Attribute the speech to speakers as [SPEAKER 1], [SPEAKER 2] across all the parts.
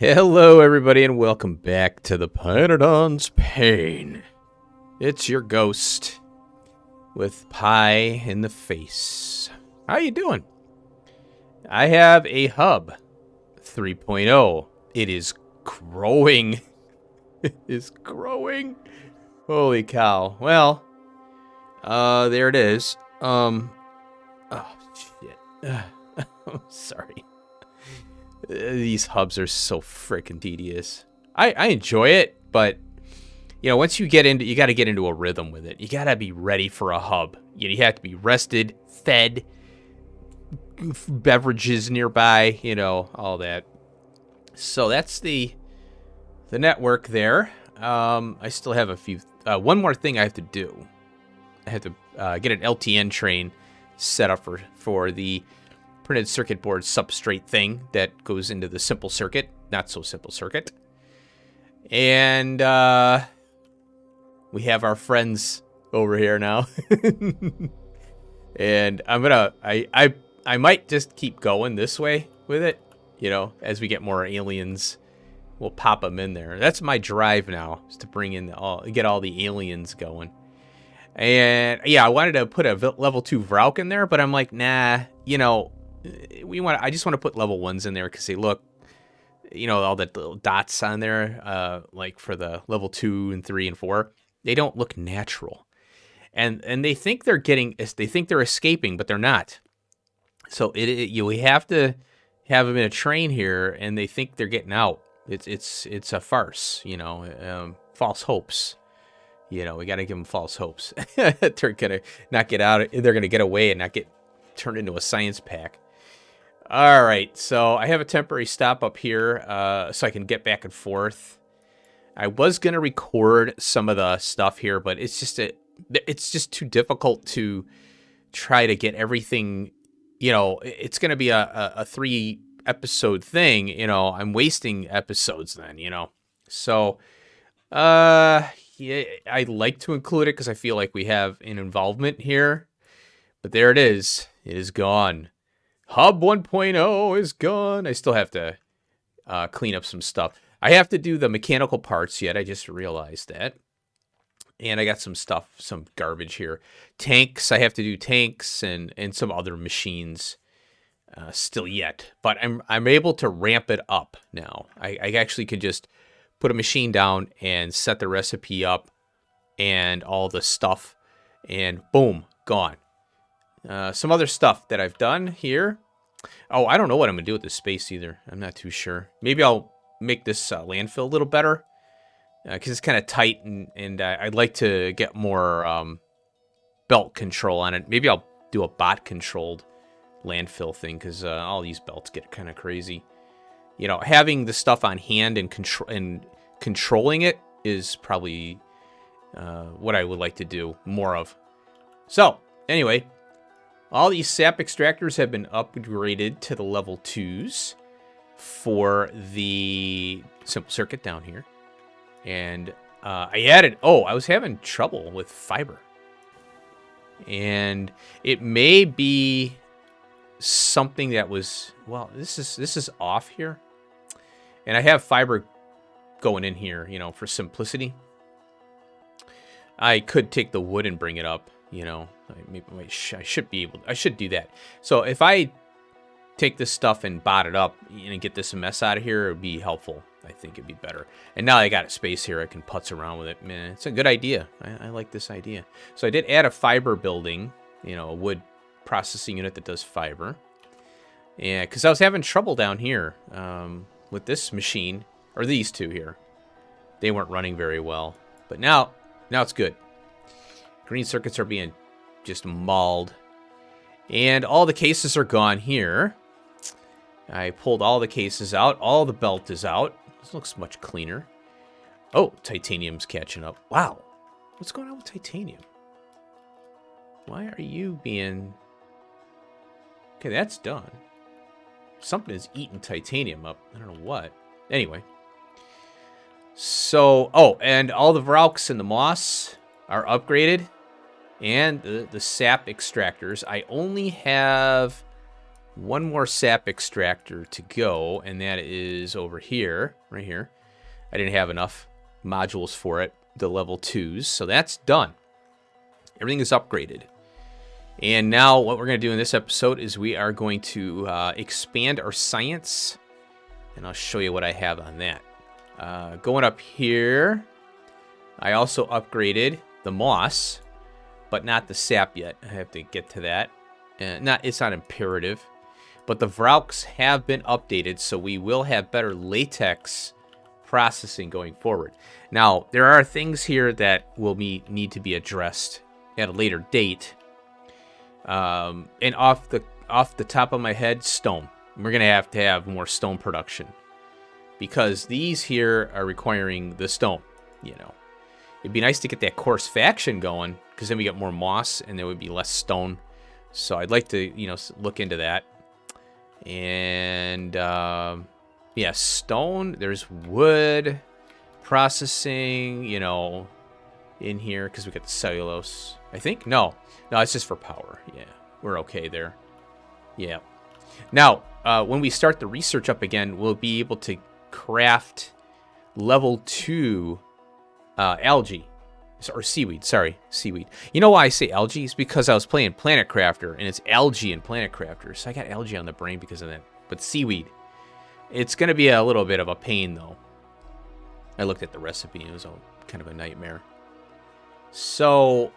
[SPEAKER 1] Hello, everybody, and welcome back to the pYanodons Pain. It's your ghost with pie in the face. How you doing? I have a hub 3.0. It is growing. It is growing. Holy cow. Well, there it is. Oh, shit. I'm sorry. These hubs are so freaking tedious. I enjoy it, but you know, once you get into, you got to get into a rhythm with it. You got to be ready for a hub. You have to be rested, fed, beverages nearby, you know, all that. So that's the network there. I still have a few. One more thing I have to do. I have to get an LTN train set up for the printed circuit board substrate thing that goes into the simple circuit, not so simple circuit. And we have our friends over here now. And I might just keep going this way with it, you know, as we get more aliens, we'll pop them in there. That's my drive now, is to bring in get all the aliens going. And yeah, I wanted to put a level 2 Vrauk in there, but I'm like, nah, you know, I just want to put level 1s in there because they look, you know, all the little dots on there, like for the level 2 and 3 and 4, they don't look natural. And they think they're escaping, but they're not. So we have to have them in a train here, and they think they're getting out. It's a farce, you know, false hopes. You know, we got to give them false hopes. They're gonna not get out. They're gonna get away and not get turned into a science pack. All right, so I have a temporary stop up here so I can get back and forth. I was gonna record some of the stuff here, but it's just too difficult to try to get everything. You know, it's gonna be a 3-episode thing. You know, I'm wasting episodes then. You know, so yeah, I like to include it because I feel like we have an involvement here. But there it is. It is gone. Hub 1.0 is gone. I still have to clean up some stuff. I have to do the mechanical parts yet. I just realized that. And I got some stuff, some garbage here. Tanks. I have to do tanks and some other machines still yet. But I'm able to ramp it up now. I actually could just put a machine down and set the recipe up and all the stuff, and boom, gone. Some other stuff that I've done here. Oh, I don't know what I'm going to do with this space either. I'm not too sure. Maybe I'll make this landfill a little better because it's kind of tight, and I'd like to get more belt control on it. Maybe I'll do a bot-controlled landfill thing because all these belts get kind of crazy. You know, having the stuff on hand and controlling it is probably what I would like to do more of. So, anyway, all these sap extractors have been upgraded to the level 2s for the simple circuit down here. And I added, I was having trouble with fiber. And it may be something that was, well, this is off here. And I have fiber going in here, you know, for simplicity. I could take the wood and bring it up, you know. I should do that. So if I take this stuff and bot it up and get this mess out of here, it would be helpful. I think it'd be better. And now I got a space here, I can putz around with it. Man, it's a good idea. I like this idea. So I did add a fiber building, you know, a wood processing unit that does fiber. Yeah, because I was having trouble down here with this machine, or these two here. They weren't running very well. But now it's good. Green circuits are being just mauled. And all the cases are gone here. I pulled all the cases out. All the belt is out. This looks much cleaner. Oh, titanium's catching up. Wow. What's going on with titanium? Why are you being... Okay, that's done. Something is eating titanium up. I don't know what. Anyway. So, and all the Vrauks and the moss are upgraded. And the sap extractors. I only have one more sap extractor to go, and that is over here, right here. I didn't have enough modules for it, the level 2s, so that's done. Everything is upgraded. And now what we're going to do in this episode is we are going to expand our science, and I'll show you what I have on that. Going up here, I also upgraded the moss, but not the sap yet. I have to get to that. It's not imperative. But the Vrauks have been updated, so we will have better latex processing going forward. Now, there are things here that will need to be addressed at a later date. And off the top of my head, stone. We're going to have more stone production. Because these here are requiring the stone, you know. It'd be nice to get that coarse faction going, because then we get more moss, and there would be less stone. So I'd like to, you know, look into that. And, yeah, stone. There's wood processing, you know, in here, because we got the cellulose. I think? No, it's just for power. Yeah, we're okay there. Yeah. Now, when we start the research up again, we'll be able to craft level 2 algae. Or seaweed, sorry, seaweed. You know why I say algae? It's because I was playing Planet Crafter, and it's algae in Planet Crafter. So I got algae on the brain because of that. But seaweed. It's going to be a little bit of a pain, though. I looked at the recipe, and it was kind of a nightmare. So,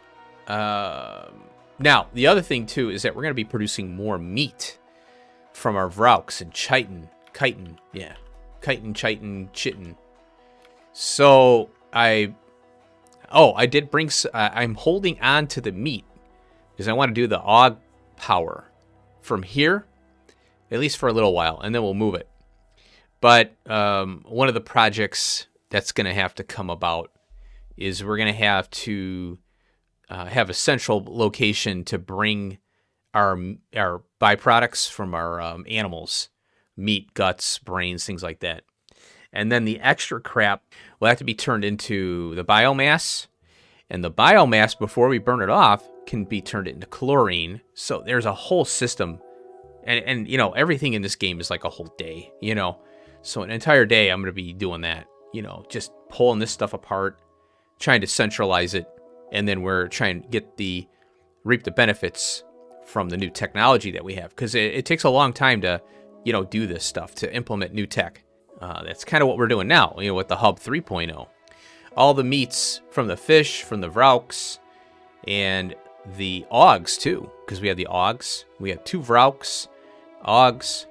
[SPEAKER 1] now, the other thing, too, is that we're going to be producing more meat from our Vrauks and chitin. Yeah. Chitin. So, I did bring... I'm holding on to the meat because I want to do the AUG power from here, at least for a little while, and then we'll move it. But one of the projects that's going to have to come about is we're going to have to have a central location to bring our byproducts from our animals, meat, guts, brains, things like that. And then the extra crap will have to be turned into the biomass. And the biomass, before we burn it off, can be turned into chlorine. So there's a whole system. And you know, everything in this game is like a whole day, you know. So an entire day I'm going to be doing that, you know, just pulling this stuff apart, trying to centralize it. And then we're trying to reap the benefits from the new technology that we have. Because it takes a long time to, you know, do this stuff, to implement new tech. That's kind of what we're doing now, you know, with the Hub 3.0. All the meats from the fish, from the Vrauks, and the AUGs, too. Because we have the AUGs. We have 2 Vrauks, AUGs,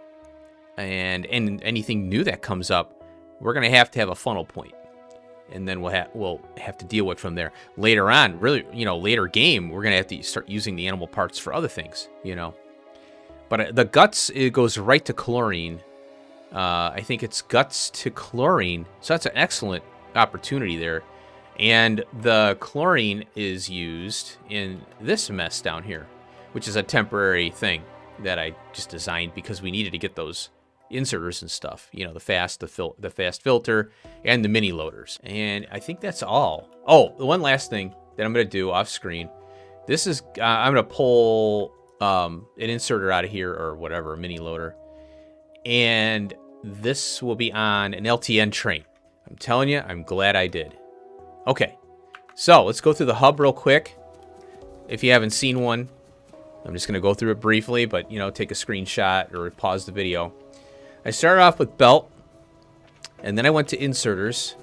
[SPEAKER 1] and anything new that comes up, we're going to have a funnel point. And then we'll have to deal with from there. Later on, really, you know, later game, we're going to have to start using the animal parts for other things, you know. But the guts, it goes right to chlorine. I think it's guts to chlorine. So that's an excellent opportunity there. And the chlorine is used in this mess down here, which is a temporary thing that I just designed because we needed to get those inserters and stuff. You know, the fast filter and the mini loaders. And I think that's all. Oh, the one last thing that I'm going to do off screen. This is, I'm going to pull an inserter out of here or whatever, a mini loader. And this will be on an LTN train. I'm telling you, I'm glad I did. Okay, so let's go through the hub real quick. If you haven't seen one, I'm just going to go through it briefly, but, you know, take a screenshot or pause the video. I started off with belt, and then I went to inserters.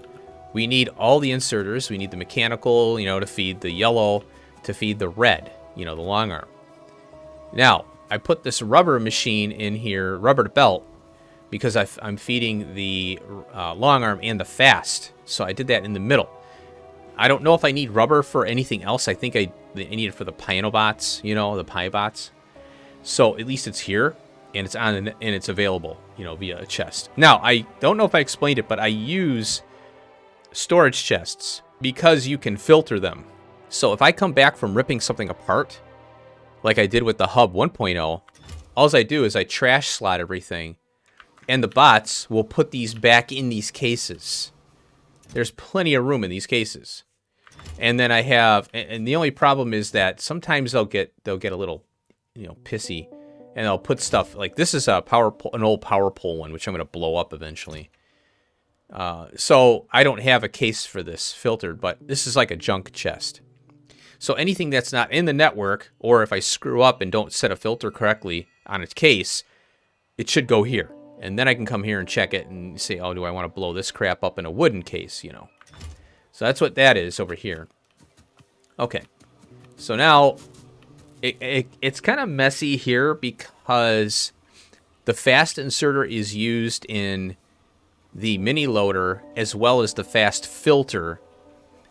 [SPEAKER 1] We need all the inserters. We need the mechanical, you know, to feed the yellow, to feed the red, you know, the long arm. Now, I put this rubber machine in here, rubber to belt, because I'm feeding the long arm and the fast. So I did that in the middle. I don't know if I need rubber for anything else. I think I need it for the pYanobots, you know, the pYbots. So at least it's here, and it's on, and it's available, you know, via a chest. Now, I don't know if I explained it, but I use storage chests because you can filter them. So if I come back from ripping something apart, like I did with the Hub 1.0, all I do is I trash slot everything, and the bots will put these back in these cases. There's plenty of room in these cases. And then I have, and the only problem is that sometimes they'll get a little, you know, pissy And I'll put stuff like this is a an old power pole one, which I'm going to blow up eventually. So I don't have a case for this filtered, but this is like a junk chest. So anything that's not in the network, or if I screw up and don't set a filter correctly on its case, it should go here. And then I can come here and check it and say, oh, do I want to blow this crap up in a wooden case, you know? So that's what that is over here. Okay. So now it's kind of messy here because the fast inserter is used in the mini loader as well as the fast filter,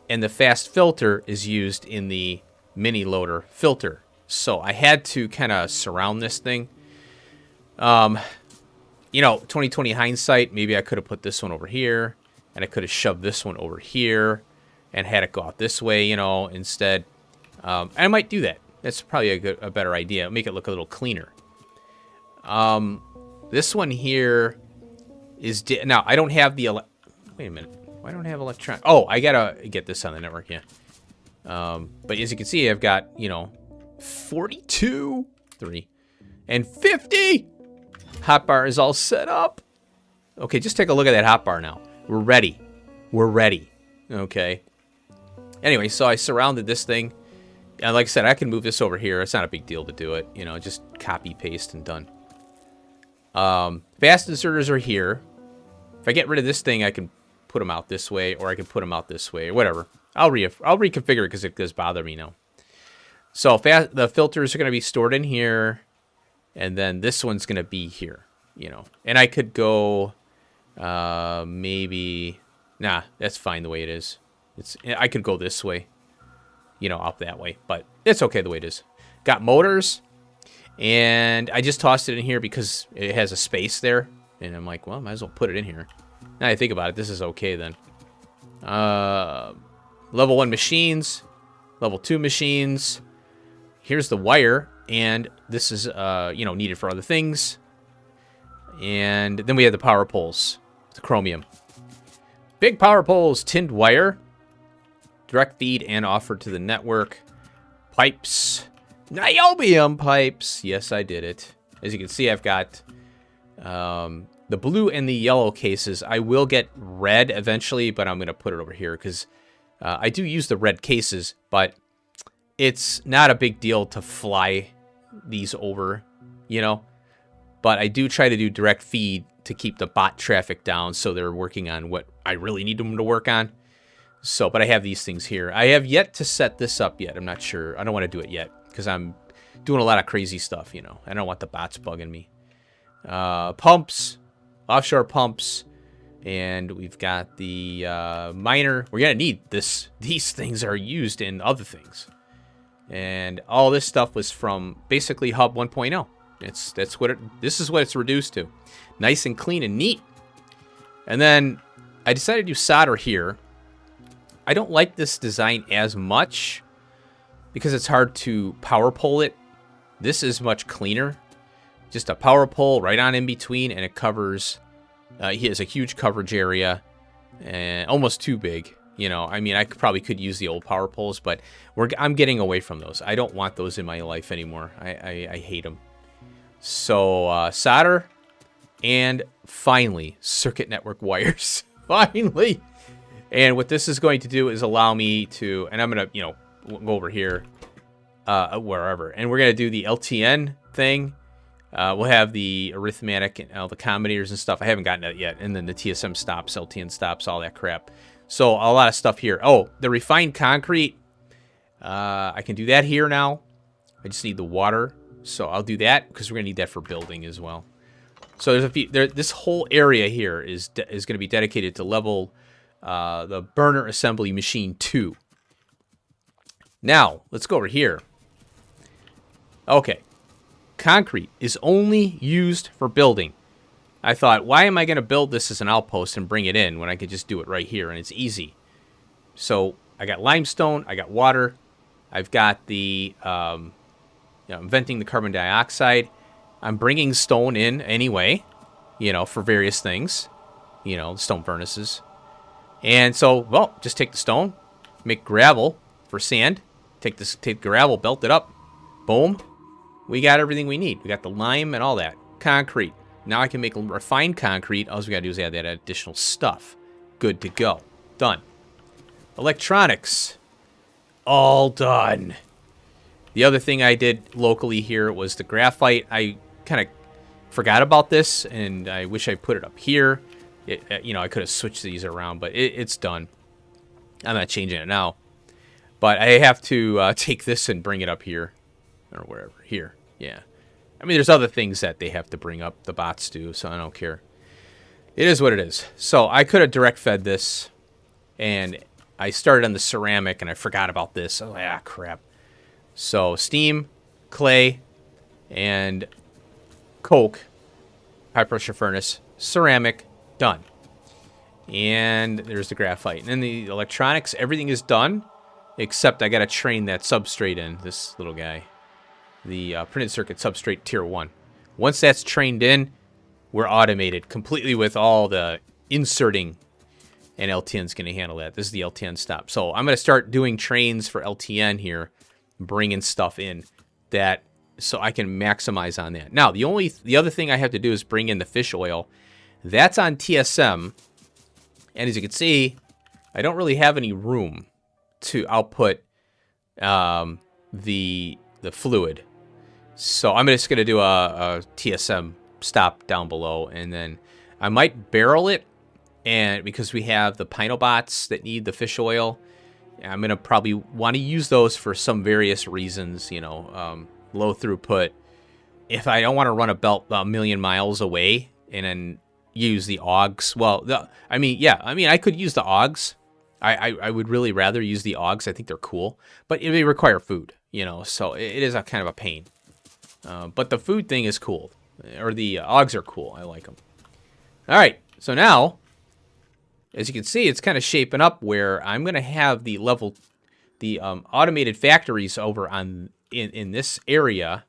[SPEAKER 1] and the fast filter is used in the mini loader filter. So I had to kind of surround this thing. You know, 2020 hindsight, maybe I could have put this one over here, and I could have shoved this one over here and had it go out this way, you know, instead. I might do that. That's probably a better idea. Make it look a little cleaner. This one here is... now, I don't have the... wait a minute. Why don't I have electron... oh, I gotta get this on the network, yeah. But as you can see, I've got, you know, 42, 3, and 50! Hotbar is all set up. Okay, just take a look at that hotbar now. We're ready. We're ready. Okay. Anyway, so I surrounded this thing. And like I said, I can move this over here. It's not a big deal to do it. You know, just copy, paste, and done. Fast inserters are here. If I get rid of this thing, I can put them out this way, or I can put them out this way, or whatever. I'll reconfigure it because it does bother me now. So the filters are going to be stored in here. And then this one's going to be here, you know. And I could go, maybe... nah, that's fine the way it is. I could go this way, you know, up that way. But it's okay the way it is. Got motors. And I just tossed it in here because it has a space there. And I'm like, well, might as well put it in here. Now I think about it, this is okay then. Level 1 machines. Level 2 machines. Here's the wire. And this is, you know, needed for other things. And then we have the power poles. The chromium. Big power poles, tinned wire. Direct feed and offered to the network. Pipes. Niobium pipes. Yes, I did it. As you can see, I've got the blue and the yellow cases. I will get red eventually, but I'm going to put it over here because I do use the red cases, but it's not a big deal to fly these over, you know, but I do try to do direct feed to keep the bot traffic down, so they're working on what I really need them to work on. So, but I have these things here. I have yet to set this up yet. I'm not sure. I don't want to do it yet because I'm doing a lot of crazy stuff, you know. I don't want the bots bugging me. Pumps, offshore pumps, and we've got the miner. We're gonna need this. These things are used in other things. And all this stuff was from basically Hub 1.0. This is what it's reduced to. Nice and clean and neat. And then I decided to do solder here. I don't like this design as much because it's hard to power pole it. This is much cleaner. Just a power pole right on in between, and it covers. He has a huge coverage area, and almost too big. You know, I mean, I probably could use the old power poles, but I'm getting away from those. I don't want those in my life anymore. I hate them. So, solder, and finally, circuit network wires. Finally! And what this is going to do is allow me to, and I'm going to, you know, go over here, wherever. And we're going to do the LTN thing. We'll have the arithmetic and all the combinators and stuff. I haven't gotten that yet. And then the TSM stops, LTN stops, all that crap. So a lot of stuff here. Oh, the refined concrete. I can do that here now. I just need the water. So I'll do that because we're going to need that for building as well. So there's a few. This whole area here is going to be dedicated to level the burner assembly machine 2. Now, let's go over here. Okay. Concrete is only used for building. I thought, why am I going to build this as an outpost and bring it in when I could just do it right here and it's easy? So I got limestone, I got water, I've got the, I'm venting the carbon dioxide. I'm bringing stone in anyway, you know, for various things, you know, stone furnaces. And so, well, just take the stone, make gravel for sand, take gravel, belt it up, boom, we got everything we need. We got the lime and all that. Concrete. Now I can make refined concrete. All we got to do is add that additional stuff. Good to go. Done. Electronics. All done. The other thing I did locally here was the graphite. I kind of forgot about this, and I wish I put it up here. You know, I could have switched these around, but it's done. I'm not changing it now. But I have to take this and bring it up here. Or wherever. Here. Yeah. I mean, there's other things that they have to bring up. The bots do, so I don't care. It is what it is. So I could have direct fed this, and I started on the ceramic, and I forgot about this. Oh, yeah, crap. So steam, clay, and coke, high pressure furnace, ceramic, done. And there's the graphite. And then the electronics, everything is done, except I got to train that substrate in, this little guy. The printed circuit substrate tier 1. Once that's trained in, we're automated completely with all the inserting, and LTN's going to handle that. This is the LTN stop. So I'm going to start doing trains for LTN here, bringing stuff in that so I can maximize on that. Now, the other thing I have to do is bring in the fish oil. That's on TSM, and as you can see, I don't really have any room to output the fluid. So I'm just going to do a TSM stop down below, and then I might barrel it, and because we have the pYanobots that need the fish oil, I'm going to probably want to use those for some various reasons, you know, low throughput. If I don't want to run a belt a million miles away and then use the augs, well, I could use the augs. I would really rather use the augs. I think they're cool, but it may require food, you know, so it is a kind of a pain. But the food thing is cool, or the augs are cool. I like them. All right, so now, as you can see, it's kind of shaping up where I'm going to have the automated factories over in this area,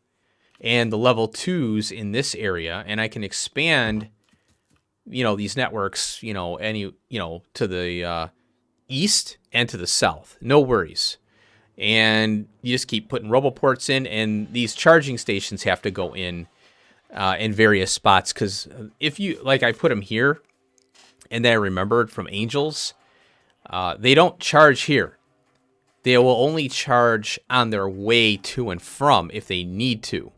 [SPEAKER 1] and the level 2s in this area, and I can expand, you know, these networks, you know, to the east and to the south. No worries. And you just keep putting roboports in, and these charging stations have to go in various spots, because if you, like, I put them here, and then I remembered from Angels, they don't charge here. They will only charge on their way to and from if they need to.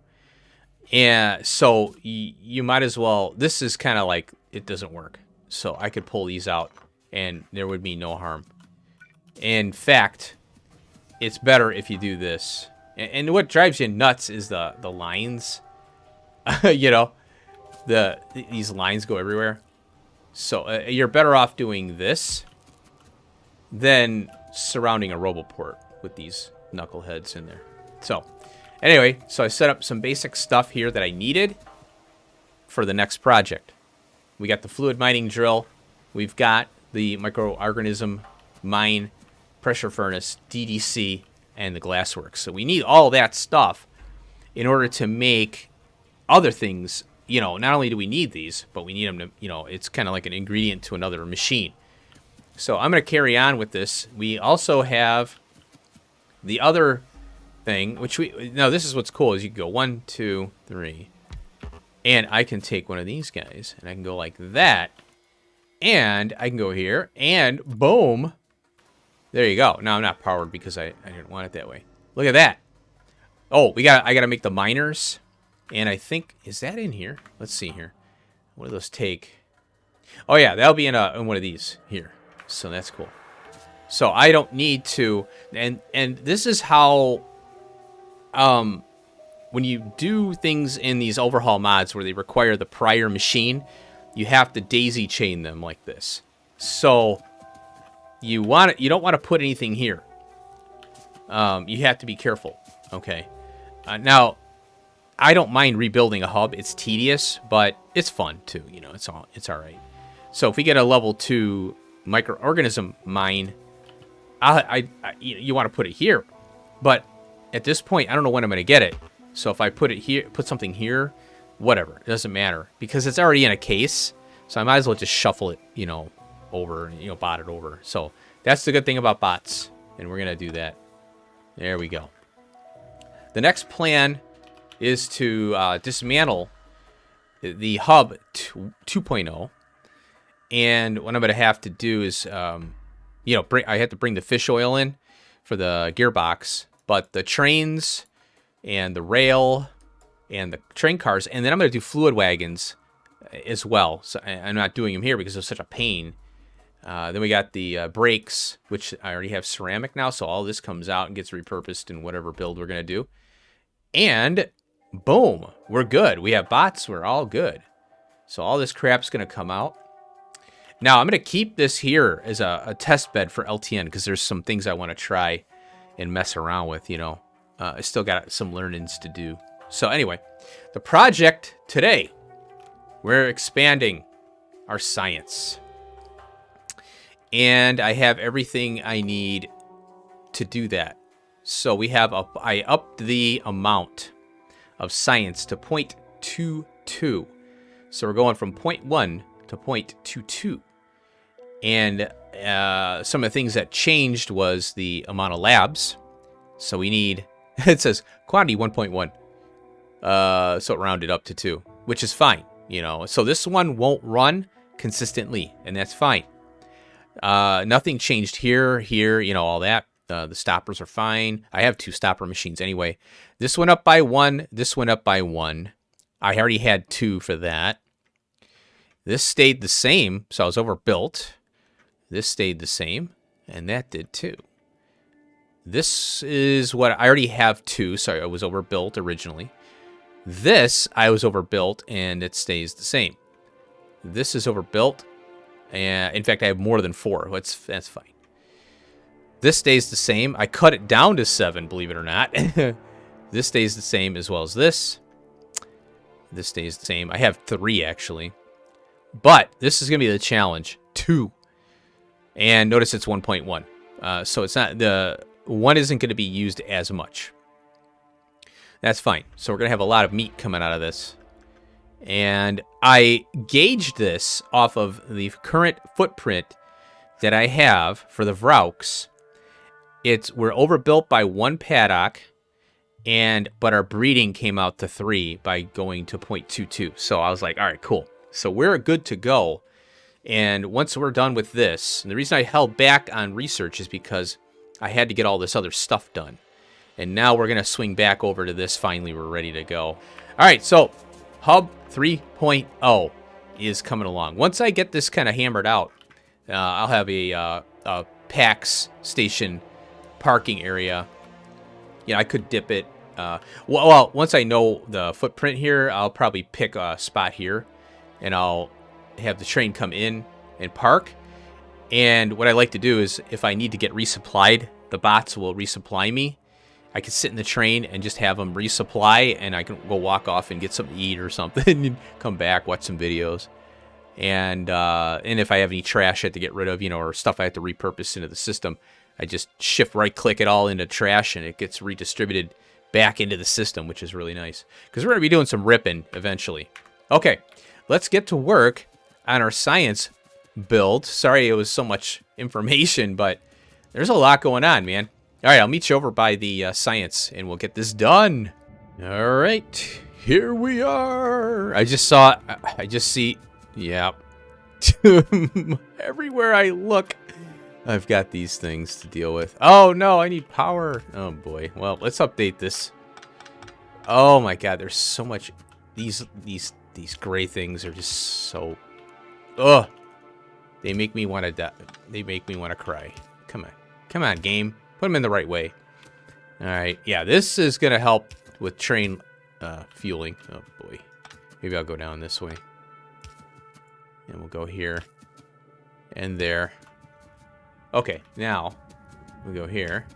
[SPEAKER 1] And so you might as well, this is kind of like, it doesn't work. So I could pull these out, and there would be no harm. In fact, it's better if you do this. And what drives you nuts is the lines. You know, these lines go everywhere. So you're better off doing this than surrounding a roboport with these knuckleheads in there. So anyway, so I set up some basic stuff here that I needed for the next project. We got the fluid mining drill. We've got the microorganism mine, pressure furnace, DDC, and the glassworks. So we need all that stuff in order to make other things. You know, not only do we need these, but we need them to, you know, it's kind of like an ingredient to another machine. So I'm going to carry on with this. We also have the other thing, which now this is what's cool, is you can go 1, 2, 3, and I can take one of these guys, and I can go like that, and I can go here, and boom, there you go. Now I'm not powered because I didn't want it that way. Look at that. Oh, I got to make the miners. And I think, is that in here? Let's see here. What do those take? Oh yeah, that'll be in one of these here. So that's cool. So I don't need to, and this is how, when you do things in these overhaul mods where they require the prior machine, you have to daisy chain them like this. So you don't want to put anything here. You have to be careful. Okay. Now, I don't mind rebuilding a hub. It's tedious, but it's fun too. You know, it's all right. So if we get a level 2 microorganism mine, you want to put it here. But at this point, I don't know when I'm going to get it. So if I put it here, put something here, whatever, it doesn't matter because it's already in a case. So I might as well just shuffle it, you know, over, you know, bot it over. So that's the good thing about bots, and we're going to do that. There we go. The next plan is to dismantle the hub 2.0. And what I'm going to have to do is, you know, I have to bring the fish oil in for the gearbox, but the trains and the rail and the train cars, and then I'm going to do fluid wagons as well. So I'm not doing them here because it's such a pain. Then we got the brakes, which I already have ceramic now, so all this comes out and gets repurposed in whatever build we're going to do. And boom, we're good. We have bots. We're all good. So all this crap's going to come out. Now, I'm going to keep this here as a test bed for LTN because there's some things I want to try and mess around with, you know. I still got some learnings to do. So anyway, the project today, we're expanding our science. And I have everything I need to do that. So we have, I upped the amount of science to 0.22. So we're going from 0.1 to 0.22. And some of the things that changed was the amount of labs. So we need, it says quantity 1.1. So it rounded up to 2, which is fine, you know. So this one won't run consistently, and that's fine. Nothing changed here, you know, all that. The stoppers are fine. I have 2 stopper machines anyway. This went up by 1. This went up by 1. I already had 2 for that. This stayed the same, so I was overbuilt. This stayed the same, and that did too. This is what I already have 2, so I was overbuilt originally. This, I was overbuilt, and it stays the same. This is overbuilt, and in fact, I have more than 4. That's fine. This stays the same. I cut it down to 7, believe it or not. This stays the same as well as this. This stays the same. I have 3, actually. But this is going to be the challenge. 2. And notice it's 1.1. So it's not, the 1 isn't going to be used as much. That's fine. So we're going to have a lot of meat coming out of this. And I gauged this off of the current footprint that I have for the Vrauks. We're overbuilt by 1 paddock, but our breeding came out to 3 by going to 0.22. So I was like, all right, cool. So we're good to go. And once we're done with this, and the reason I held back on research is because I had to get all this other stuff done. And now we're going to swing back over to this. Finally, we're ready to go. All right, so Hub 3.0 is coming along. Once I get this kind of hammered out, I'll have a PAX station parking area. You know, I could dip it. Well, once I know the footprint here, I'll probably pick a spot here, and I'll have the train come in and park. And what I like to do is, if I need to get resupplied, the bots will resupply me. I can sit in the train and just have them resupply, and I can go walk off and get something to eat or something, and come back, watch some videos. And if I have any trash I have to get rid of, you know, or stuff I have to repurpose into the system, I just shift right-click it all into trash, and it gets redistributed back into the system, which is really nice. Because we're going to be doing some ripping eventually. Okay, let's get to work on our science build. Sorry it was so much information, but there's a lot going on, man. All right, I'll meet you over by the science, and we'll get this done. All right, here we are. I just see, yeah. Everywhere I look, I've got these things to deal with. Oh, no, I need power. Oh, boy. Well, let's update this. Oh, my God, there's so much. These gray things are just so... Ugh. They make me want to die. They make me want to cry. Come on. Come on, game. Put them in the right way. All right. Yeah, this is going to help with train fueling. Oh, boy. Maybe I'll go down this way. And we'll go here. And there. Okay, now we go here.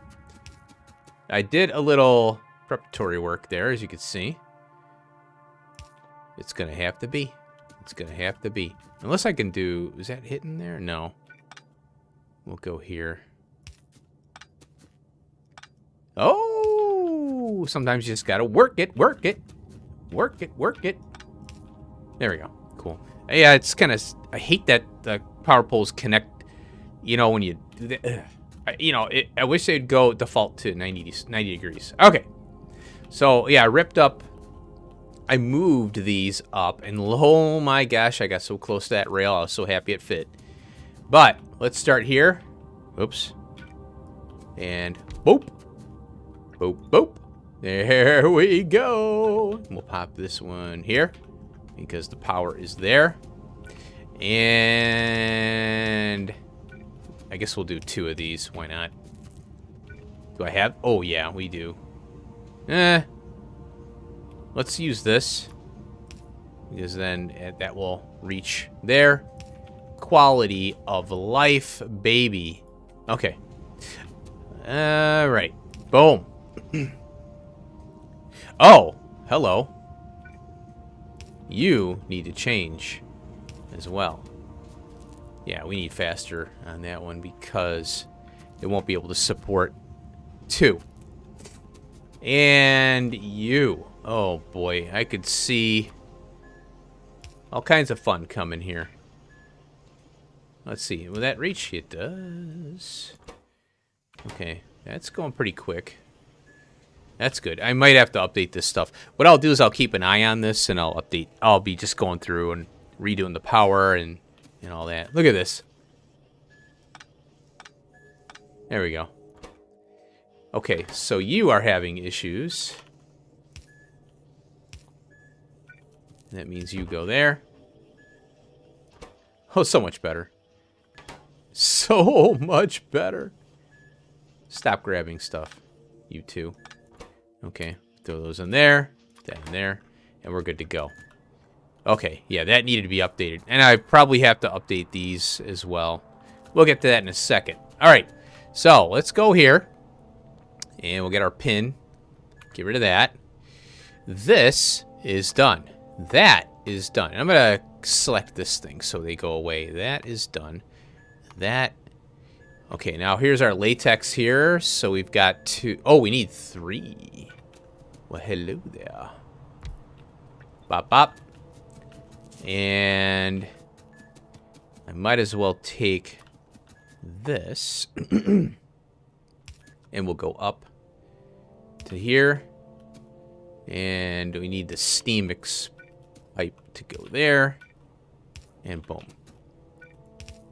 [SPEAKER 1] I did a little preparatory work there, as you can see. It's going to have to be. It's going to have to be. Unless I can do... Is that hitting there? No. We'll go here. Oh! Sometimes you just got to work it, work it. Work it, work it. There we go. Cool. Yeah, it's kind of... I hate that the power poles connect, you know, when you... You know, I wish they'd go default to 90 degrees. Okay. So, yeah, I ripped up I moved these up, and oh my gosh, I got so close to that rail. I was so happy it fit. But let's start here. Oops. And boop. Boop, boop. There we go. We'll pop this one here because the power is there. And I guess we'll do 2 of these. Why not? Do I have? Oh, yeah, we do. Let's use this because then that will reach there. Quality of life, baby. Okay. All right. Boom. Oh, hello. You need to change as well. Yeah, we need faster on that one because it won't be able to support 2. And you. Oh boy, I could see all kinds of fun coming here. Let's see, will that reach? It does. Okay, that's going pretty quick. That's good. I might have to update this stuff. What I'll do is I'll keep an eye on this and I'll update. I'll be just going through and redoing the power and all that. Look at this. There we go. Okay, so you are having issues. That means you go there. Oh, so much better. So much better. Stop grabbing stuff, you two. Okay, throw those in there, that in there, and we're good to go. Okay, yeah, that needed to be updated. And I probably have to update these as well. We'll get to that in a second. All right, so let's go here. And we'll get our pin. Get rid of that. This is done. That is done. I'm going to select this thing so they go away. That is done. That. Okay, now here's our latex here. So we've got 2. Oh, we need 3. Well, hello there. Bop, bop. And I might as well take this. And we'll go up to here. And we need the steam pipe to go there. And boom.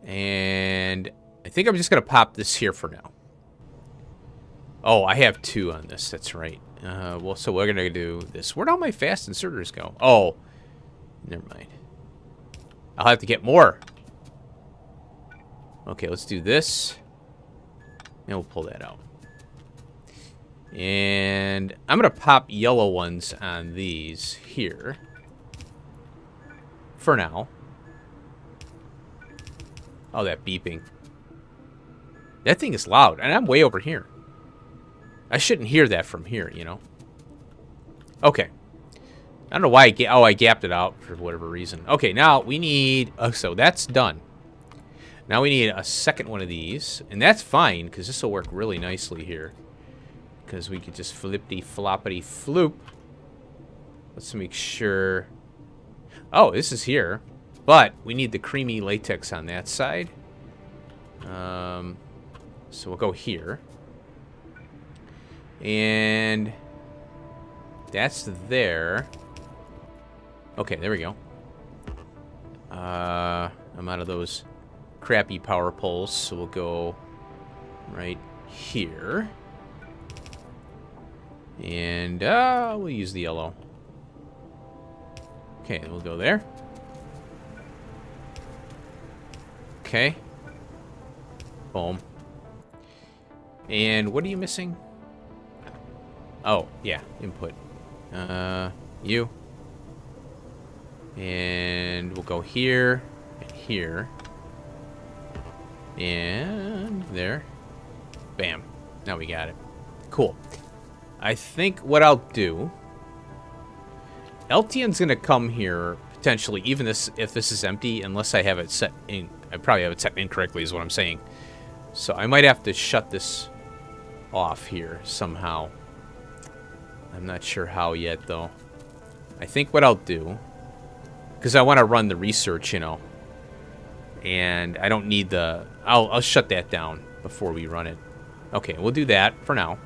[SPEAKER 1] And I think I'm just going to pop this here for now. Oh, I have 2 on this. That's right. Well, so we're going to do this. Where'd all my fast inserters go? Oh, never mind. I'll have to get more. Okay, let's do this. And we'll pull that out. And I'm going to pop yellow ones on these here. For now. Oh, that beeping. That thing is loud, and I'm way over here. I shouldn't hear that from here, you know. Okay. I don't know why I gapped it out for whatever reason. Okay, now we need... so that's done. Now we need a second one of these. And that's fine, because this will work really nicely here. Because we could just flippity-floppity floop. Let's make sure... Oh, this is here. But we need the creamy latex on that side. So we'll go here. And... that's there. Okay, there we go. I'm out of those crappy power poles, so we'll go right here. And we'll use the yellow. Okay, we'll go there. Okay. Boom. And what are you missing? Oh, yeah, input. You. And we'll go here and here. And there. Bam. Now we got it. Cool. I think what I'll do... LTN's going to come here, potentially, even if this is empty, unless I have it set in... I probably have it set incorrectly, is what I'm saying. So I might have to shut this off here somehow. I'm not sure how yet, though. I think what I'll do... because I want to run the research, you know. And I don't need the... I'll shut that down before we run it. Okay, we'll do that for now.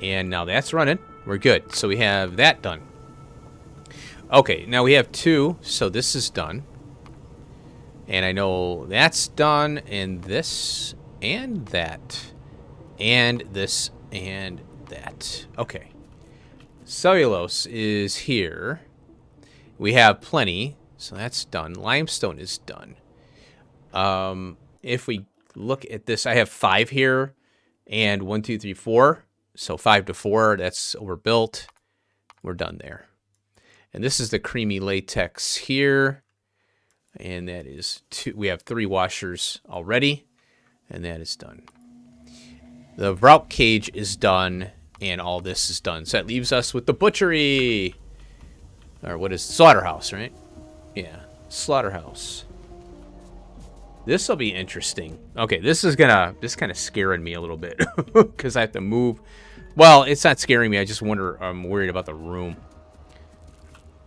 [SPEAKER 1] And now that's running. We're good. So we have that done. Okay, now we have 2, so this is done. And I know that's done, and this, and that, and this, and that. Okay. Cellulose is here. We have plenty, so that's done. Limestone is done. If we look at this, I have 5 here, and 1, 2, 3, 4. So 5 to 4, that's overbuilt. We're done there. And this is the creamy latex here. And that is 2. We have 3 washers already. And that is done. The route cage is done. And all this is done. So that leaves us with the butchery. Or what is Slaughterhouse, right? Yeah. Slaughterhouse. This will be interesting. Okay, this kind of scaring me a little bit. Because I have to move. Well, it's not scaring me. I just I'm worried about the room.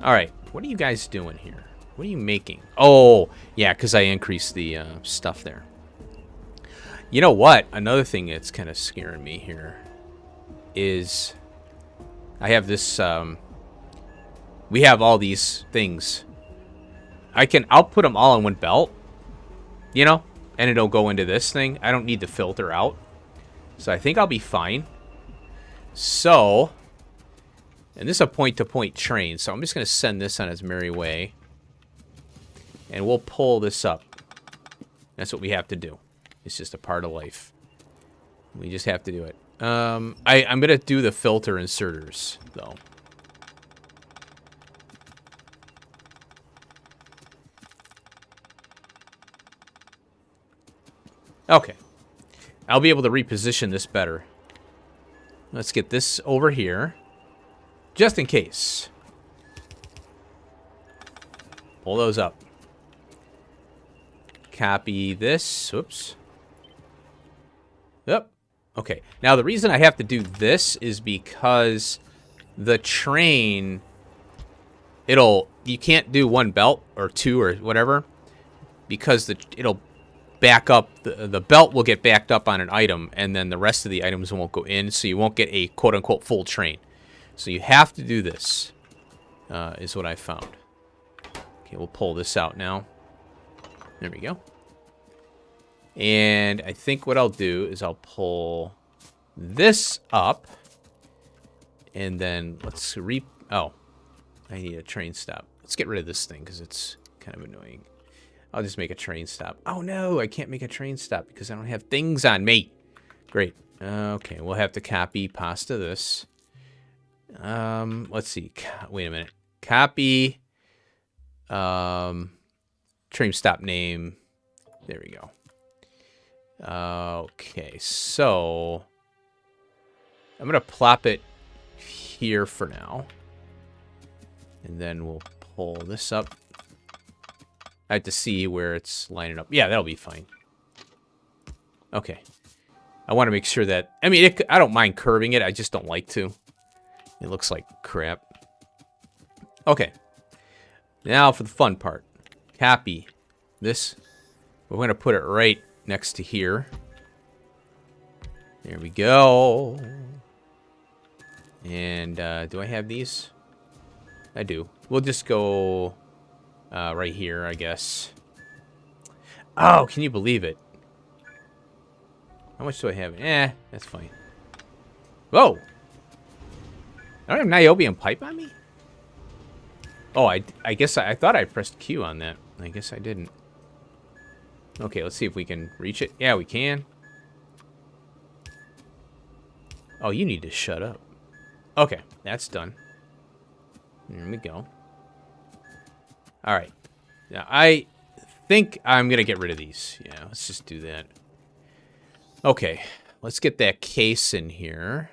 [SPEAKER 1] Alright, what are you guys doing here? What are you making? Oh, yeah, because I increased the stuff there. You know what? Another thing that's kind of scaring me here is I have this, we have all these things. I'll put them all on one belt, you know, and it'll go into this thing. I don't need to filter out. So I think I'll be fine. So, and this is a point-to-point train, so I'm just going to send this on its merry way. And we'll pull this up. That's what we have to do. It's just a part of life. We just have to do it. I'm going to do the filter inserters, though. Okay. I'll be able to reposition this better. Let's get this over here. Just in case. Pull those up. Copy this. Oops. Yep. Okay. Now, the reason I have to do this is because the train, you can't do 1 belt or 2 or whatever, because it'll back up. The belt will get backed up on an item, and then the rest of the items won't go in, so you won't get a quote-unquote full train. So you have to do this, is what I found. Okay, we'll pull this out now. There we go. And I think what I'll do is I'll pull this up. And then let's oh, I need a train stop. Let's get rid of this thing because it's kind of annoying. I'll just make a train stop. Oh no, I can't make a train stop because I don't have things on me. Great. Okay, we'll have to copy pasta this. Let's see. Wait a minute. Copy. Train stop name. There we go. Okay, so I'm gonna plop it here for now, and then we'll pull this up. I have to see where it's lining up. Yeah, that'll be fine. Okay. I want to make sure that, I mean, I don't mind curving it. I just don't like to. It looks like crap. Okay. Now for the fun part. Copy this. We're going to put it right next to here. There we go. And do I have these? I do. We'll just go right here, I guess. Oh, can you believe it? How much do I have? That's fine. Whoa! I don't have niobium pipe on me? Oh, I guess I thought I pressed Q on that. I guess I didn't. Okay, let's see if we can reach it. Yeah, we can. Oh, you need to shut up. Okay, that's done. There we go. All right. Now, I think I'm going to get rid of these. Yeah, let's just do that. Okay, let's get that case in here.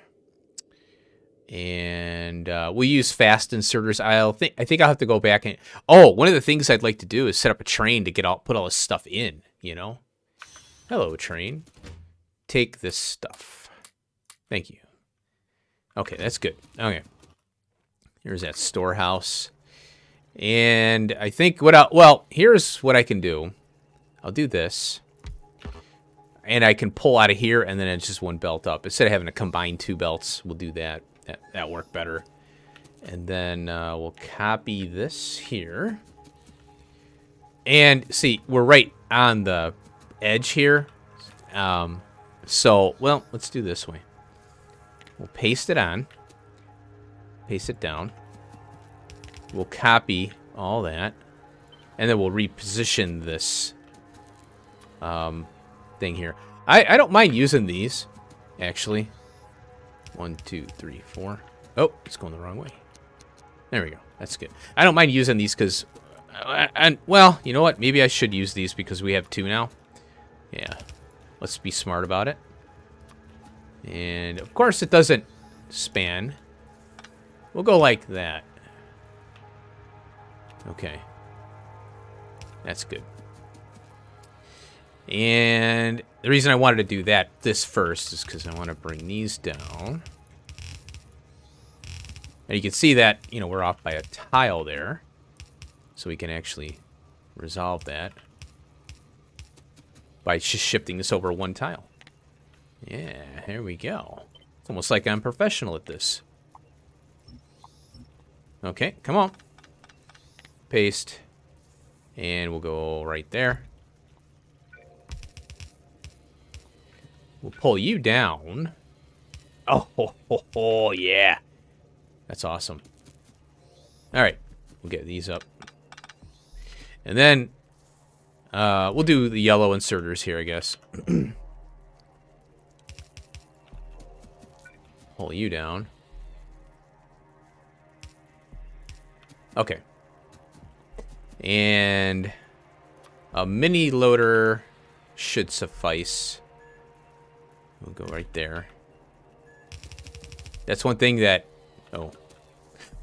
[SPEAKER 1] And we'll use fast inserters. I think I'll have to go back and... Oh, one of the things I'd like to do is set up a train to put all this stuff in, you know? Hello, train. Take this stuff. Thank you. Okay, that's good. Okay. Here's that storehouse. And I think well, here's what I can do. I'll do this. And I can pull out of here, and then it's just one belt up. Instead of having to combine 2 belts, we'll do that. That worked better. And then we'll copy this here. And see, we're right on the edge here. So, well, let's do this way. We'll paste it on. Paste it down. We'll copy all that. And then we'll reposition this thing here. I don't mind using these, actually. 1, 2, 3, 4. Oh, it's going the wrong way. There we go. That's good. I don't mind using these because... well, you know what? Maybe I should use these because we have 2 now. Yeah. Let's be smart about it. And, of course, it doesn't span. We'll go like that. Okay. That's good. And the reason I wanted to do this first is because I want to bring these down. And you can see that, you know, we're off by a tile there. So we can actually resolve that by just shifting this over 1 tile. Yeah, here we go. It's almost like I'm professional at this. Okay, come on. Paste. And we'll go right there. We'll pull you down. Oh, yeah. That's awesome. All right. We'll get these up. And then we'll do the yellow inserters here, I guess. Pull you down. Okay. And a mini loader should suffice. We'll go right there. That's one thing that...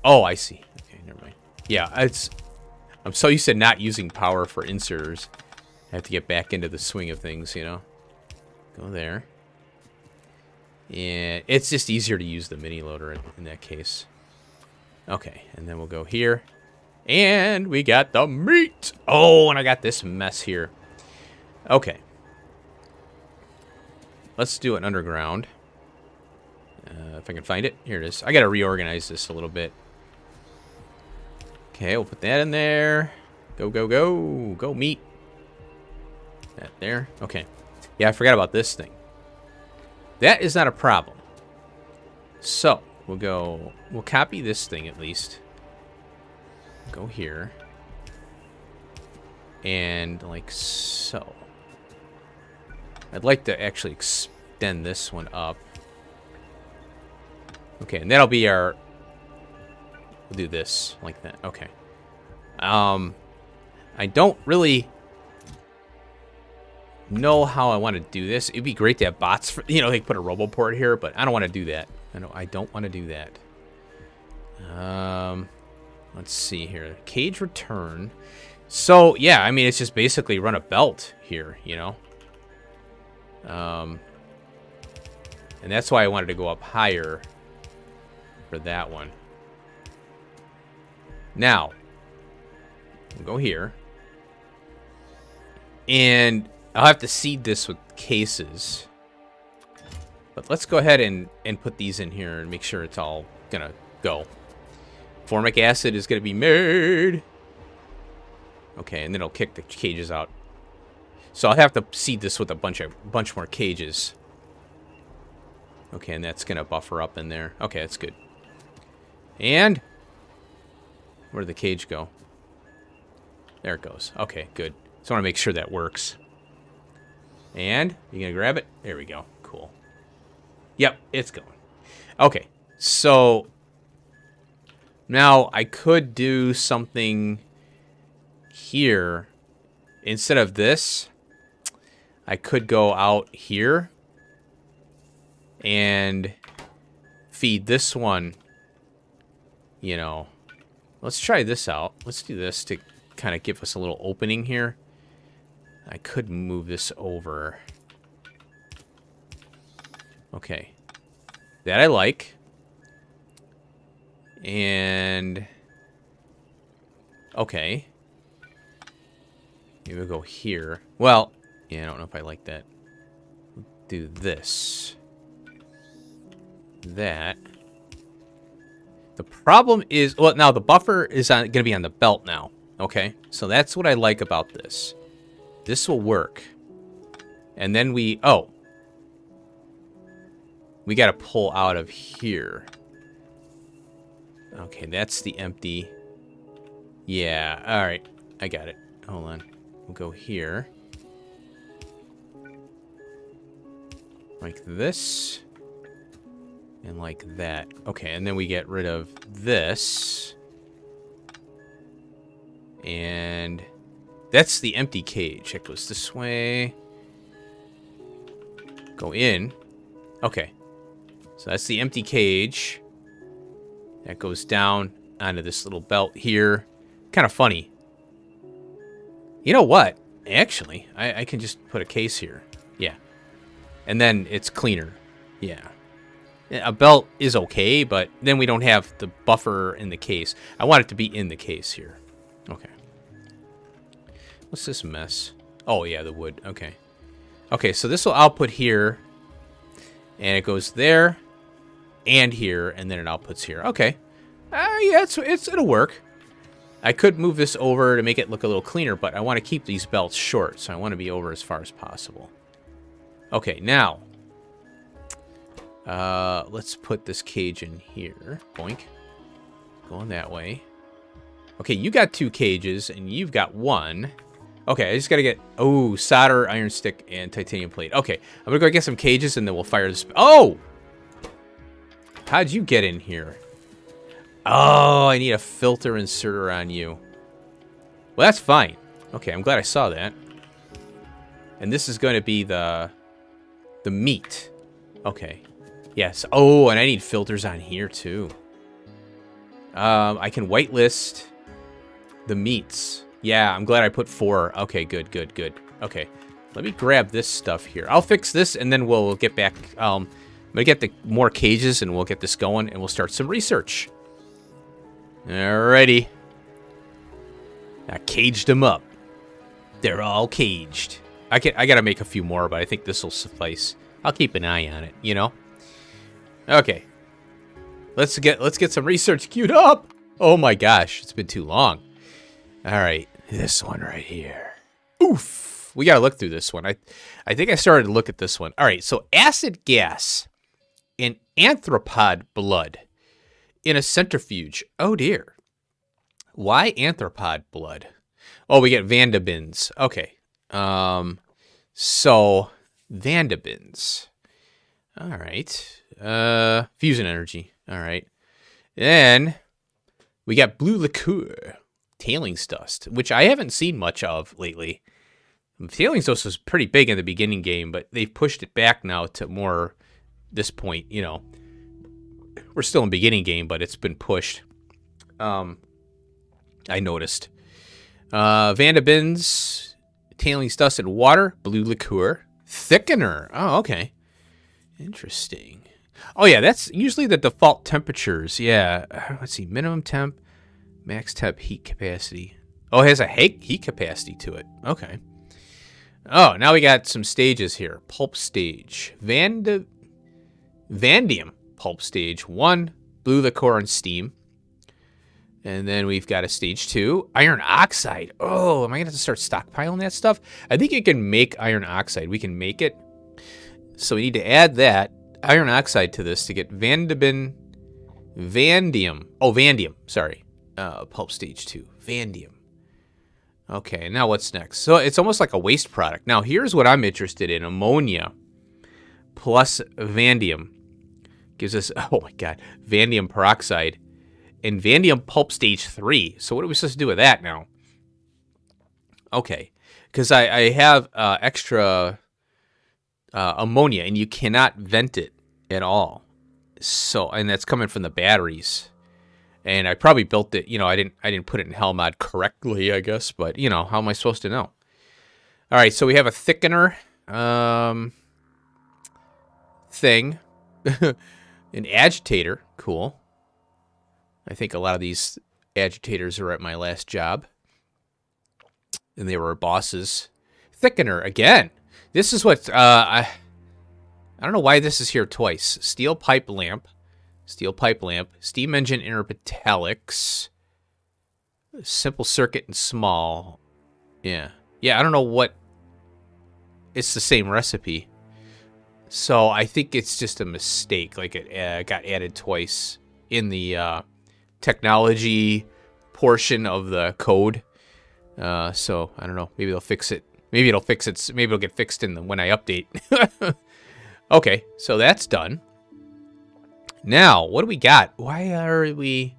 [SPEAKER 1] Oh, I see. Okay, never mind. Yeah, I'm so used to not using power for inserters. I have to get back into the swing of things, you know. Go there. And it's just easier to use the mini loader in that case. Okay, and then we'll go here. And we got the meat. Oh, and I got this mess here. Okay. Let's do an underground. If I can find it. Here it is. I got to reorganize this a little bit. Okay, we'll put that in there. Go, go, go. Go, meat. That there. Okay. Yeah, I forgot about this thing. That is not a problem. So, we'll copy this thing at least. Go here. And like so. I'd like to actually extend this one up. Okay, and that'll be our... We'll do this like that. Okay. I don't really know how I want to do this. It'd be great to have bots for, you know, they put a RoboPort here, but I don't want to do that. I don't want to do that. Let's see here. Cage return. So, yeah, I mean, it's just basically run a belt here, you know. And that's why I wanted to go up higher for that one. Now, we'll go here. And I'll have to seed this with cases. But let's go ahead and put these in here and make sure it's all gonna go. Formic acid is gonna be made. Okay, and then it'll kick the cages out. So I'll have to seed this with a bunch more cages. Okay, and that's gonna buffer up in there. Okay, that's good. And where did the cage go? There it goes. Okay, good. Just want to make sure that works. And you gonna grab it? There we go. Cool. Yep, it's going. Okay, so now I could do something here. Instead of this, I could go out here and feed this one, you know. Let's try this out. Let's do this to kind of give us a little opening here. I could move this over. Okay. That I like. And... okay. Maybe we'll go here. Well, yeah, I don't know if I like that. Do this. That. The problem is, well, now the buffer is going to be on the belt now. Okay, so that's what I like about this. This will work. And then we got to pull out of here. Okay, that's the empty. Yeah, all right. I got it. Hold on. We'll go here. Like this. And like that. Okay, and then we get rid of this. And that's the empty cage. It goes this way. Go in. Okay. So that's the empty cage. That goes down onto this little belt here. Kind of funny. You know what? Actually, I can just put a case here. Yeah. And then it's cleaner. Yeah. A belt is okay, but then we don't have the buffer in the case. I want it to be in the case here. Okay. What's this mess? Oh, yeah, the wood. Okay. Okay, so this will output here. And it goes there. And here. And then it outputs here. Okay. Yeah, it'll work. I could move this over to make it look a little cleaner, but I want to keep these belts short. So I want to be over as far as possible. Okay, now. Let's put this cage in here. Boink. Going that way. Okay, you got 2 cages, and you've got 1. Okay, I just gotta get... Oh, solder, iron stick, and titanium plate. Okay, I'm gonna go get some cages, and then we'll fire this... Oh! How'd you get in here? Oh, I need a filter inserter on you. Well, that's fine. Okay, I'm glad I saw that. And this is going to be the meat. Okay. Yes. Oh, and I need filters on here, too. I can whitelist the meats. Yeah, I'm glad I put 4. Okay, good, good, good. Okay, let me grab this stuff here. I'll fix this, and then we'll get back. I'm going to get the more cages, and we'll get this going, and we'll start some research. Alrighty. I caged them up. They're all caged. I gotta make a few more, but I think this will suffice. I'll keep an eye on it, you know? Okay. Let's get some research queued up. Oh my gosh, it's been too long. Alright, this one right here. Oof. We gotta look through this one. I think I started to look at this one. Alright, so acid gas in arthropod blood in a centrifuge. Oh dear. Why arthropod blood? Oh, we get Vandabins. Okay. So Vandabins. All right. Fusion energy. All right. Then we got blue liqueur, tailings dust, which I haven't seen much of lately. Tailings dust was pretty big in the beginning game, but they've pushed it back now to more this point, you know. We're still in beginning game, but it's been pushed. I noticed. Vandabins, tailings dust and water, blue liqueur, thickener. Oh, okay. Interesting. Oh, yeah, that's usually the default temperatures. Yeah, let's see, minimum temp, max temp, heat capacity. Oh, it has a heat capacity to it. Okay. Oh, now we got some stages here. Pulp stage. Vandium pulp stage 1, blue liqueur and steam. And then we've got a stage 2, iron oxide. Oh, am I going to have to start stockpiling that stuff? I think you can make iron oxide. We can make it. So we need to add that iron oxide to this to get vandium. Oh, vandium. Sorry. Pulp stage 2. Vandium. Okay, now what's next? So it's almost like a waste product. Now, here's what I'm interested in. Ammonia plus vandium gives us, oh my God, vandium peroxide. And vandium pulp stage 3. So what are we supposed to do with that now? Okay, because I have extra ammonia, and you cannot vent it at all. So, and that's coming from the batteries. And I probably built it, you know, I didn't put it in hell mod correctly, I guess, but you know, how am I supposed to know? All right, so we have a thickener thing, an agitator, cool. I think a lot of these agitators are at my last job, and they were bosses. Thickener again. This is what I don't know why this is here twice. Steel pipe lamp, Steel pipe lamp. Steam engine intermetallics. Simple circuit and small. Yeah. Yeah, I don't know what... It's the same recipe. So I think it's just a mistake. Like it got added twice in the technology portion of the code. So I don't know. Maybe they'll fix it. Maybe it'll fix it. Maybe it'll get fixed when I update. Okay, so that's done. Now, what do we got? Why are we...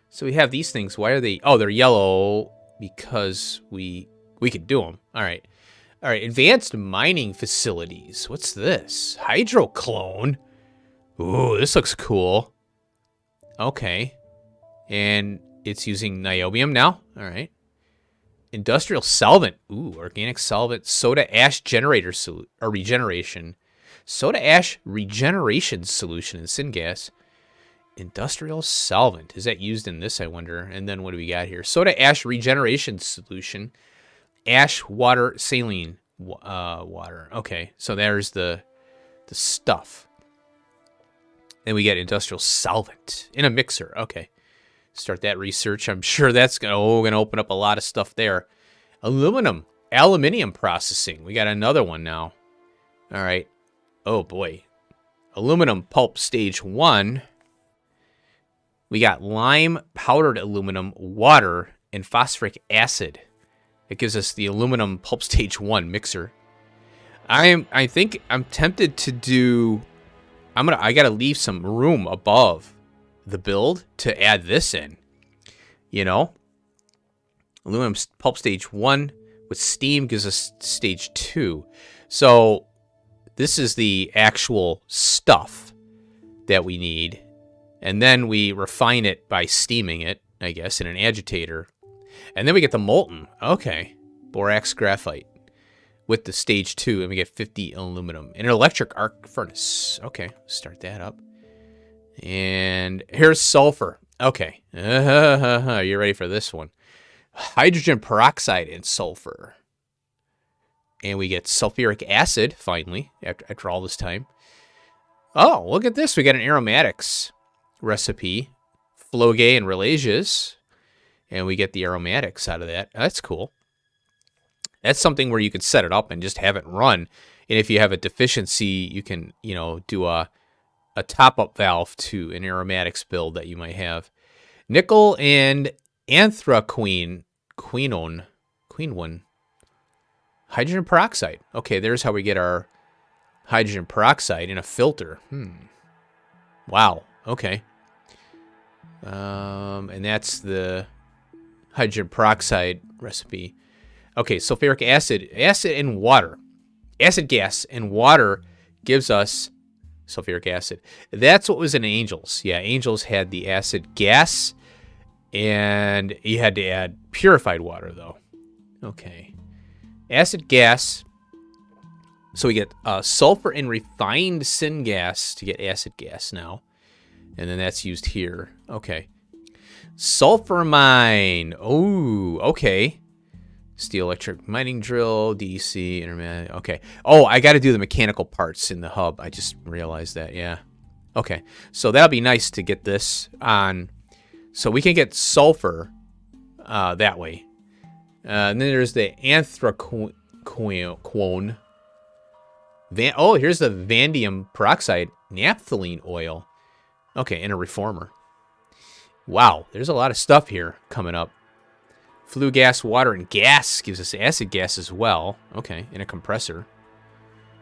[SPEAKER 1] So we have these things. Why are they... Oh, they're yellow because we could do them. All right. All right, advanced mining facilities. What's this? Hydroclone. Ooh, this looks cool. Okay. And it's using niobium now. All right. Industrial solvent. Ooh, organic solvent. Soda ash generator regeneration. Soda ash regeneration solution in syngas. Industrial solvent. Is that used in this, I wonder? And then what do we got here? Soda ash regeneration solution. Ash water saline water. Okay, so there's the stuff. Then we get industrial solvent in a mixer. Okay, start that research. I'm sure that's gonna open up a lot of stuff there. Aluminium processing. We got another one now. All right. Oh boy, aluminum pulp stage 1. We got lime, powdered aluminum, water, and phosphoric acid. It gives us the aluminum pulp stage 1 mixer. I think I'm tempted to do... I gotta leave some room above the build to add this in. You know? Aluminum pulp stage 1 with steam gives us stage 2. So this is the actual stuff that we need. And then we refine it by steaming it, I guess, in an agitator. And then we get the molten. Okay. Borax graphite with the stage 2. And we get 50 aluminum. An electric arc furnace. Okay. Start that up. And here's sulfur. Okay. You're ready for this one. Hydrogen peroxide and sulfur. And we get sulfuric acid, finally, after all this time. Oh, look at this. We got an aromatics recipe. Floge and Relasias. And we get the aromatics out of that. That's cool. That's something where you could set it up and just have it run. And if you have a deficiency, you can, do a top-up valve to an aromatics build that you might have. Nickel and anthraquinone. Hydrogen peroxide. Okay, there's how we get our hydrogen peroxide in a filter. Wow. Okay. And that's the hydrogen peroxide recipe. Okay, sulfuric acid and water. Acid gas and water gives us sulfuric acid. That's what was in Angels. Yeah, Angels had the acid gas, and you had to add purified water, though. Okay. Acid gas. So we get sulfur and refined syngas to get acid gas now. And then that's used here. Okay. Sulfur mine. Oh, okay. Steel electric mining drill, DC, intermittent. Okay. Oh, I got to do the mechanical parts in the hub. I just realized that. Yeah. Okay. So that'll be nice to get this on. So we can get sulfur that way. And then there's the anthraquone. Here's the vanadium peroxide naphthalene oil. Okay, and a reformer. Wow, there's a lot of stuff here coming up. Flue gas, water, and gas gives us acid gas as well. Okay, in a compressor.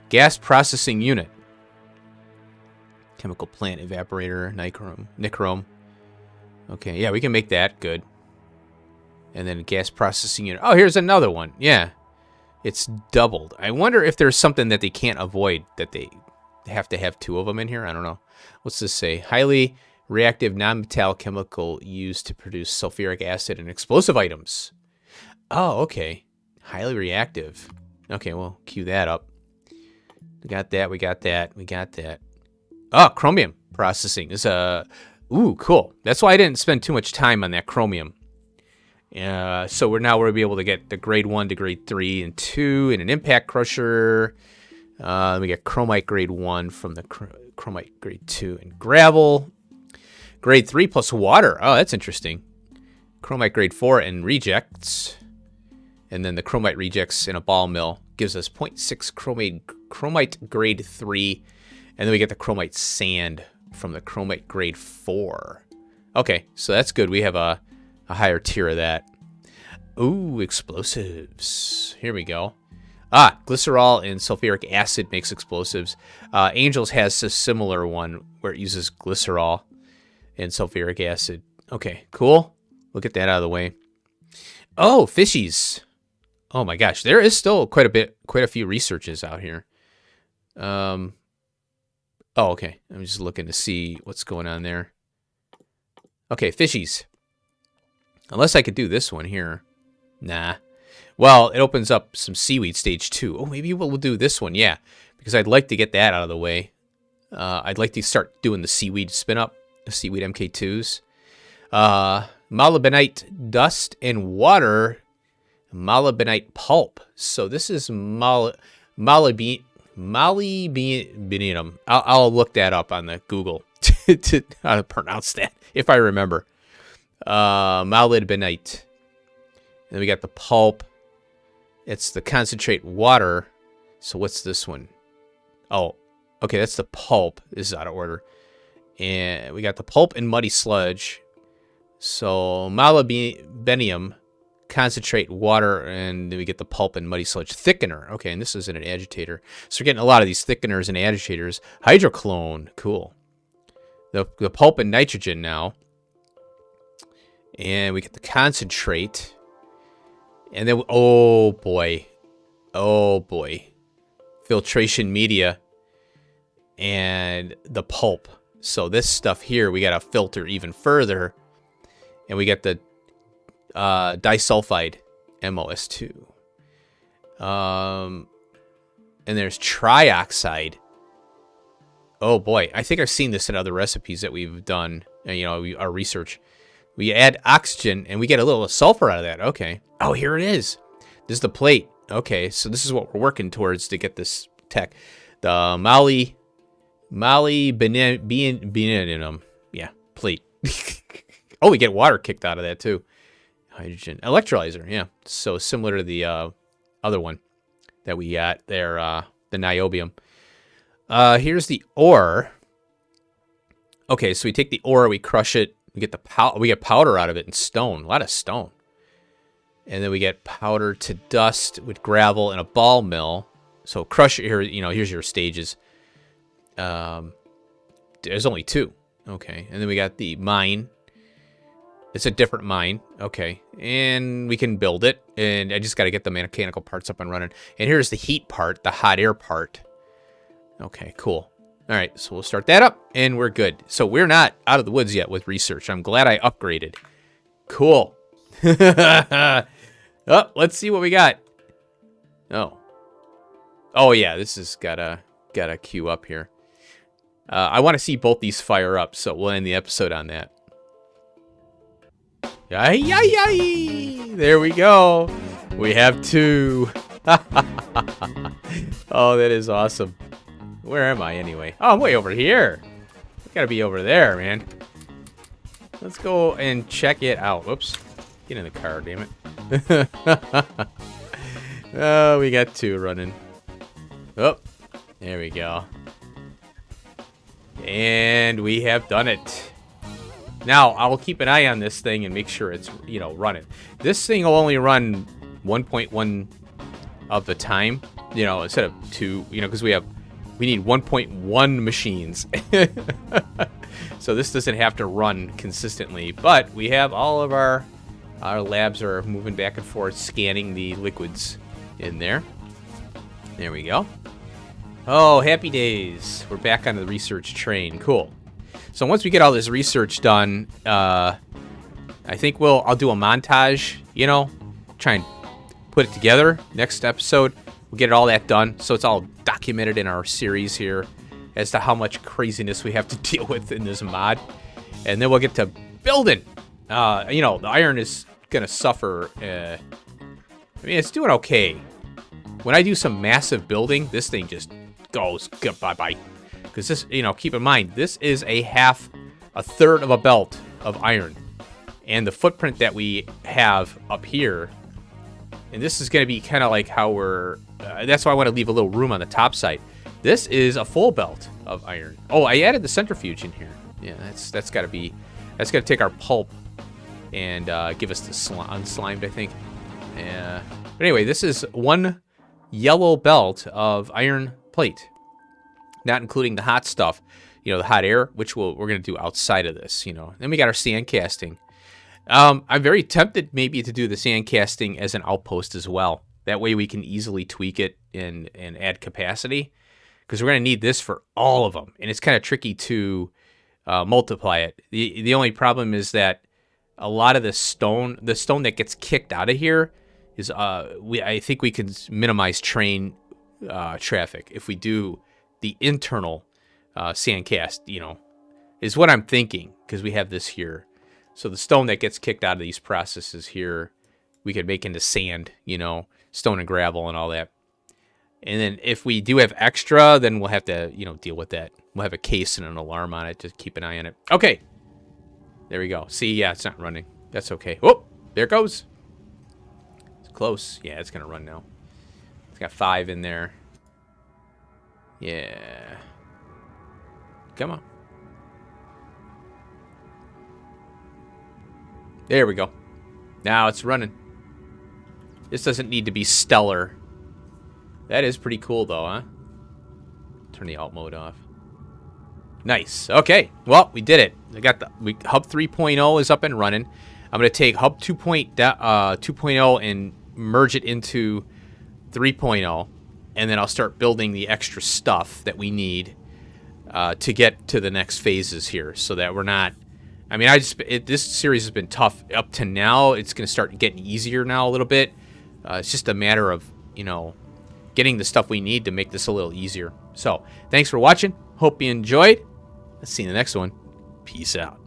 [SPEAKER 1] Gas processing unit. Chemical plant evaporator, nichrome. Okay, yeah, we can make that. Good. And then gas processing unit. Oh, here's another one. Yeah, it's doubled. I wonder if there's something that they can't avoid, that they have to have 2 of them in here. I don't know. What's this say? Highly reactive non-metallic chemical used to produce sulfuric acid and explosive items. Oh, okay. Highly reactive. Okay, well, cue that up. We got that. We got that. Oh, chromium processing is ooh, cool. That's why I didn't spend too much time on that chromium. So we'll be able to get the grade 1 to grade 3 and 2 in an impact crusher. We get chromite grade 1 from the chromite grade 2 and gravel. Grade 3 plus water. Oh, that's interesting. Chromite grade 4 and rejects. And then the chromite rejects in a ball mill gives us 0.6 chromite grade 3. And then we get the chromite sand from the chromite grade 4. Okay, so that's good. We have a higher tier of that. Ooh, explosives. Here we go. Ah, glycerol and sulfuric acid makes explosives. Angels has a similar one where it uses glycerol and sulfuric acid. Okay, cool. We'll get that out of the way. Oh, fishies. Oh my gosh, there is still quite a few researches out here. Oh, okay. I'm just looking to see what's going on there. Okay, fishies. Unless I could do this one here. Nah. Well, it opens up some seaweed stage 2. Oh, maybe we'll do this one, yeah. Because I'd like to get that out of the way. I'd like to start doing the seaweed spin up. The seaweed MK2s. Molybdenite dust and water. Molybdenite pulp. So this is molybdenum. I'll look that up on the Google to how to pronounce that if I remember. Molybdenite. Then we got the pulp. It's the concentrate water. So what's this one? Oh, okay, that's the pulp. This is out of order. And we got the pulp and muddy sludge. So molybdenum, concentrate water, and then we get the pulp and muddy sludge thickener. Okay, and this is an agitator. So we're getting a lot of these thickeners and agitators. Hydroclone, cool. The pulp and nitrogen now. And we get the concentrate. And then, oh boy. Filtration media. And the pulp. So this stuff here, we got to filter even further. And we get the disulfide, MOS2. And there's trioxide. Oh boy, I think I've seen this in other recipes that we've done. Our research. We add oxygen and we get a little sulfur out of that. Okay. Oh, here it is. This is the plate. Okay, so this is what we're working towards to get this tech. The molybdenum. Yeah, plate. Oh, we get water kicked out of that too. Hydrogen electrolyzer. Yeah, so similar to the other one that we got there, the niobium. Here's the ore. Okay, so we take the ore, we crush it, we get we get powder out of it and stone, a lot of stone. And then we get powder to dust with gravel in a ball mill. So crush it here, here's your stages. There's only 2. Okay, and then we got the mine. It's a different mine. Okay, and we can build it. And I just got to get the mechanical parts up and running. And here's the heat part, the hot air part. Okay, cool. All right, so we'll start that up, and we're good. So we're not out of the woods yet with research. I'm glad I upgraded. Cool. Oh, let's see what we got. Oh yeah, this has gotta queue up here. I want to see both these fire up, so we'll end the episode on that. Yay! There we go. We have 2. Oh, that is awesome. Where am I anyway? Oh, I'm way over here. I gotta be over there, man. Let's go and check it out. Whoops. Get in the car, damn it. Oh, we got 2 running. Oh, there we go. And we have done it. Now, I'll keep an eye on this thing and make sure it's, running. This thing will only run 1.1 of the time, instead of 2, because we need 1.1 machines. So this doesn't have to run consistently, but we have all of our labs are moving back and forth, scanning the liquids in there. There we go. Oh, happy days. We're back on the research train. Cool. So once we get all this research done, I think I'll do a montage, try and put it together. Next episode, we'll get all that done. So it's all documented in our series here as to how much craziness we have to deal with in this mod. And then we'll get to building. The iron is going to suffer. It's doing okay. When I do some massive building, this thing just goes bye-bye. Because this, keep in mind, this is a half a third of a belt of iron. And the footprint that we have up here, and this is going to be kind of like how we're, that's why I want to leave a little room on the top side. This is a full belt of iron. Oh, I added the centrifuge in here. Yeah, that's got to be, that's got to take our pulp and give us the unslimed, I think. Yeah. But anyway, this is one yellow belt of iron plate, not including the hot stuff, you know, the hot air, which we're going to do outside of this, you know. Then we got our sand casting. I'm very tempted maybe to do the sand casting as an outpost as well. That way we can easily tweak it and add capacity, because we're going to need this for all of them. And it's kind of tricky to multiply it. The only problem is that a lot of the stone that gets kicked out of here is I think we can minimize train traffic if we do the internal sand cast, you know, is what I'm thinking, because we have this here. So the stone that gets kicked out of these processes here, we could make into sand, you know, stone and gravel and all that. And then if we do have extra, then we'll have to, you know, deal with that. We'll have a case and an alarm on it. Just keep an eye on it. Okay. There we go. See, yeah, it's not running. That's okay. Oh, there it goes. It's close. Yeah, it's going to run now. It's got 5 in there. Yeah. Come on. There we go. Now it's running. This doesn't need to be stellar. That is pretty cool, though, huh? Turn the alt mode off. Nice. Okay. Well, we did it. I got the Hub 3.0 is up and running. I'm going to take Hub 2.0 and merge it into 3.0, and then I'll start building the extra stuff that we need to get to the next phases here, so that we're not. I mean, this series has been tough up to now. It's going to start getting easier now a little bit. It's just a matter of, you know, getting the stuff we need to make this a little easier. So, thanks for watching. Hope you enjoyed. Let's see you in the next one. Peace out.